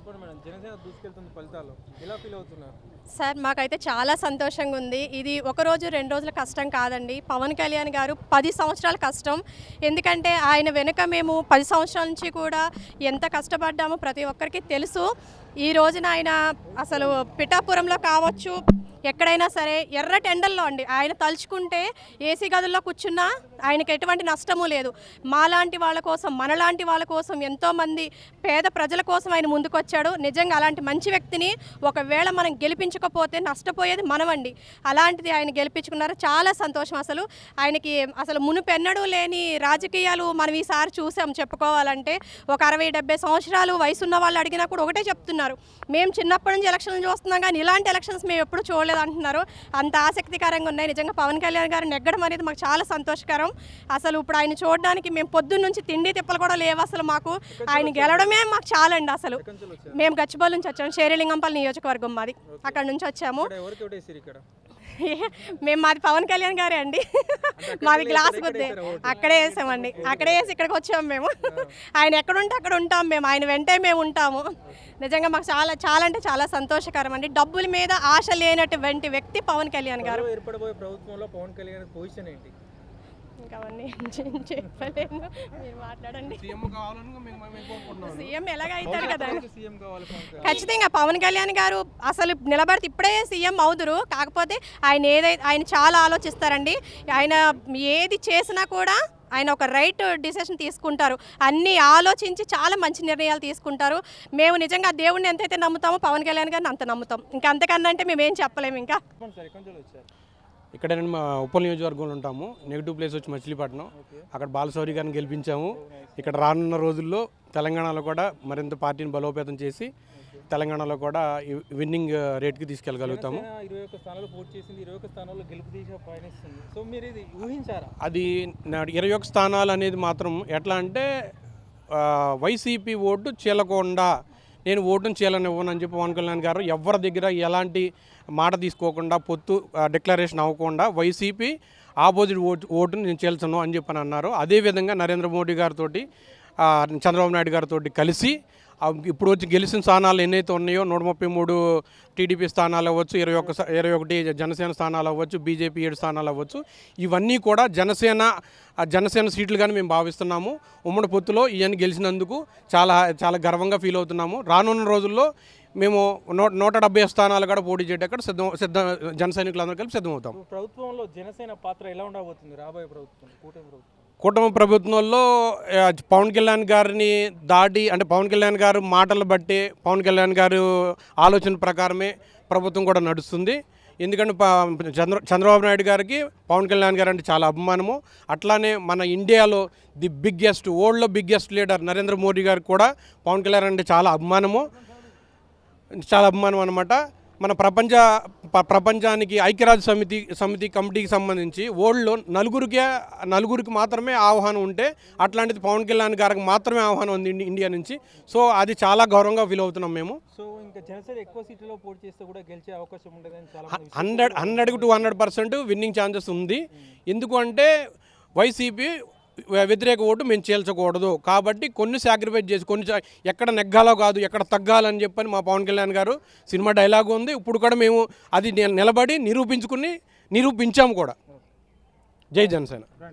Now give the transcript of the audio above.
చెప్పండి మేడం, జనసేన దూసుకెళ్తున్న ఫలితాలు ఎలా ఫీల్ అవుతున్నారు? సార్ మాకైతే చాలా సంతోషంగా ఉంది. ఇది ఒక రోజు 2 రోజుల కష్టం కాదండి. పవన్ కళ్యాణ్ గారు 10 సంవత్సరాల కష్టం. ఎందుకంటే ఆయన వెనుక మేము 10 సంవత్సరాల నుంచి కూడా ఎంత కష్టపడ్డామో ప్రతి ఒక్కరికి తెలుసు. ఈ రోజున ఆయన అసలు పిఠాపురంలో కావచ్చు, ఎక్కడైనా సరే ఎర్రటి ఎండల్లో అండి ఆయన తలుచుకుంటే ఏసీ గదుల్లో కూర్చున్నా ఆయనకి ఎటువంటి నష్టము లేదు. మాలాంటి వాళ్ళ కోసం, మనలాంటి వాళ్ళ కోసం, ఎంతోమంది పేద ప్రజల కోసం ఆయన ముందుకొచ్చాడు. నిజంగా అలాంటి మంచి వ్యక్తిని ఒకవేళ మనం గెలిపించకపోతే నష్టపోయేది మనమండి. అలాంటిది ఆయన గెలిపించుకున్నారు. చాలా సంతోషం. ఆయనకి మునుపెన్నడూ లేని రాజకీయాలు మనం ఈసారి చూసాం. చెప్పుకోవాలంటే ఒక 60-70 సంవత్సరాలు వయసున్న వాళ్ళు అడిగినా కూడా ఒకటే చెప్తున్నారు, మేము చిన్నప్పటి నుంచి ఎలక్షన్లు చూస్తున్నాం కానీ ఇలాంటి ఎలక్షన్స్ మేము ఎప్పుడు చూడలేదు అంటున్నారు. అంత ఆసక్తికరంగా ఉన్నాయి. నిజంగా పవన్ కళ్యాణ్ గారు నెగ్గడం అనేది మాకు చాలా సంతోషకరం. ఇప్పుడు ఆయన చూడడానికి మేము పొద్దున్న నుంచి తిండి తిప్పలు కూడా లేవు. మాకు ఆయన గెలవడమే మాకు చాలండి. మేము గచ్చిబౌలి నుంచి వచ్చాము. శేరిలింగంపల్లి నియోజకవర్గం మాది. అక్కడ నుంచి వచ్చాము. మాది పవన్ కళ్యాణ్ గారే అండి. మాది గ్లాస్ గుద్దే అక్కడే వేసామండి. అక్కడే వేసి ఇక్కడికి వచ్చాము మేము. ఆయన ఎక్కడుంటే అక్కడ ఉంటాం మేము. ఆయన వెంటే మేము ఉంటాము. నిజంగా మాకు చాలా చాలా అంటే చాలా సంతోషకరం అండి. డబ్బుల మీద ఆశ లేనటువంటి వ్యక్తి పవన్ కళ్యాణ్ గారు. ఏర్పడబోయే ప్రభుత్వంలో పవన్ కళ్యాణ్ పొజిషన్ ఏంటి? ఇంకా అవన్నీ చెప్పలేను, మీరు మాట్లాడండి. సీఎం ఎలాగ అవుతారు కదా, ఖచ్చితంగా పవన్ కళ్యాణ్ గారు నిలబడితే ఇప్పుడే సీఎం అవుదురు. కాకపోతే ఆయన చాలా ఆలోచిస్తారండి. ఆయన ఏది చేసినా కూడా ఆయన ఒక రైట్ డిసిషన్ తీసుకుంటారు. అన్నీ ఆలోచించి చాలా మంచి నిర్ణయాలు తీసుకుంటారు. మేము నిజంగా దేవుడిని ఎంతైతే నమ్ముతామో పవన్ కళ్యాణ్ గారిని అంత నమ్ముతాం. ఇంకా అంతకన్నా అంటే మేమేం చెప్పలేము. ఇంకా ఇక్కడ నేను మా ఉప్పల్ నియోజకవర్గంలో ఉంటాము. నెగిటివ్ ప్లేస్ వచ్చి మచిలీపట్నం. అక్కడ బాలశౌరి గారిని గెలిపించాము. ఇక్కడ రానున్న రోజుల్లో తెలంగాణలో కూడా మరింత పార్టీని బలోపేతం చేసి తెలంగాణలో కూడా విన్నింగ్ రేట్కి తీసుకెళ్ళగలుగుతాము. అది 21 స్థానాలు అనేది మాత్రం ఎట్లా అంటే వైసీపీ ఓటు చీలకుండా, నేను ఓటును చీలనివ్వనని చెప్పి పవన్ కళ్యాణ్ గారు ఎవరి దగ్గర ఎలాంటి మాట తీసుకోకుండా, పొత్తు డిక్లరేషన్ అవ్వకుండా వైసీపీ ఆపోజిట్ ఓటును నేను చీల్చను అని చెప్పని అన్నారు. అదేవిధంగా నరేంద్ర మోడీ గారితో, చంద్రబాబు నాయుడు గారితో కలిసి ఇప్పుడు వచ్చి గెలిచిన స్థానాలు ఎన్నైతే ఉన్నాయో 133 టీడీపీ స్థానాలు అవ్వచ్చు, 21 జనసేన స్థానాలు అవ్వచ్చు, బీజేపీ 7 స్థానాలు అవ్వచ్చు. ఇవన్నీ కూడా జనసేన సీట్లుగానే మేము భావిస్తున్నాము. ఉమ్మడి పొత్తులో ఇవన్నీ గెలిచినందుకు చాలా చాలా గర్వంగా ఫీల్ అవుతున్నాము. రానున్న రోజుల్లో మేము 170 స్థానాలు కూడా పోటీ చేయడానికి సిద్ధం జన సైనికులందరూ కలిపి సిద్ధమవుతాం. ప్రభుత్వంలో జనసేన పాత్ర ఎలా ఉండబోతుంది రాబోయే ప్రభుత్వం, కూటమి ప్రభుత్వంలో పవన్ కళ్యాణ్ గారిని దాటి, అంటే పవన్ కళ్యాణ్ గారు మాటలు బట్టి, పవన్ కళ్యాణ్ గారు ఆలోచన ప్రకారమే ప్రభుత్వం కూడా నడుస్తుంది. ఎందుకంటే చంద్రబాబు నాయుడు గారికి పవన్ కళ్యాణ్ గారు అంటే చాలా అభిమానము. అట్లానే మన ఇండియాలో వరల్డ్లో బిగ్గెస్ట్ లీడర్ నరేంద్ర మోడీ గారికి కూడా పవన్ కళ్యాణ్ అంటే చాలా అభిమానం అనమాట. మన ప్రపంచానికి ఐక్యరాజ్య సమితి కమిటీకి సంబంధించి వరల్డ్లో నలుగురికి మాత్రమే ఆహ్వానం ఉంటే అట్లాంటిది పవన్ కళ్యాణ్ గారికి మాత్రమే ఆహ్వానం ఉంది ఇండియా నుంచి. సో అది చాలా గౌరవంగా ఫీల్ అవుతున్నాం మేము. సో ఇంకా జనసేన ఎక్కువ సీట్లలో పోటీ చేస్తే కూడా గెలిచే అవకాశం ఉంటుందని 100 to 100% విన్నింగ్ ఛాన్సెస్ ఉంది. ఎందుకు అంటే వైసీపీ వ్యతిరేక ఓటు మేము చీల్చకూడదు కాబట్టి కొన్ని సాక్రిఫైస్ చేసి ఎక్కడ నెగ్గాలో కాదు ఎక్కడ తగ్గాలని చెప్పని మా పవన్ కళ్యాణ్ గారు సినిమా డైలాగ్ ఉంది. ఇప్పుడు కూడా మేము అది నిలబడి నిరూపించాము కూడా. జై జనసేన.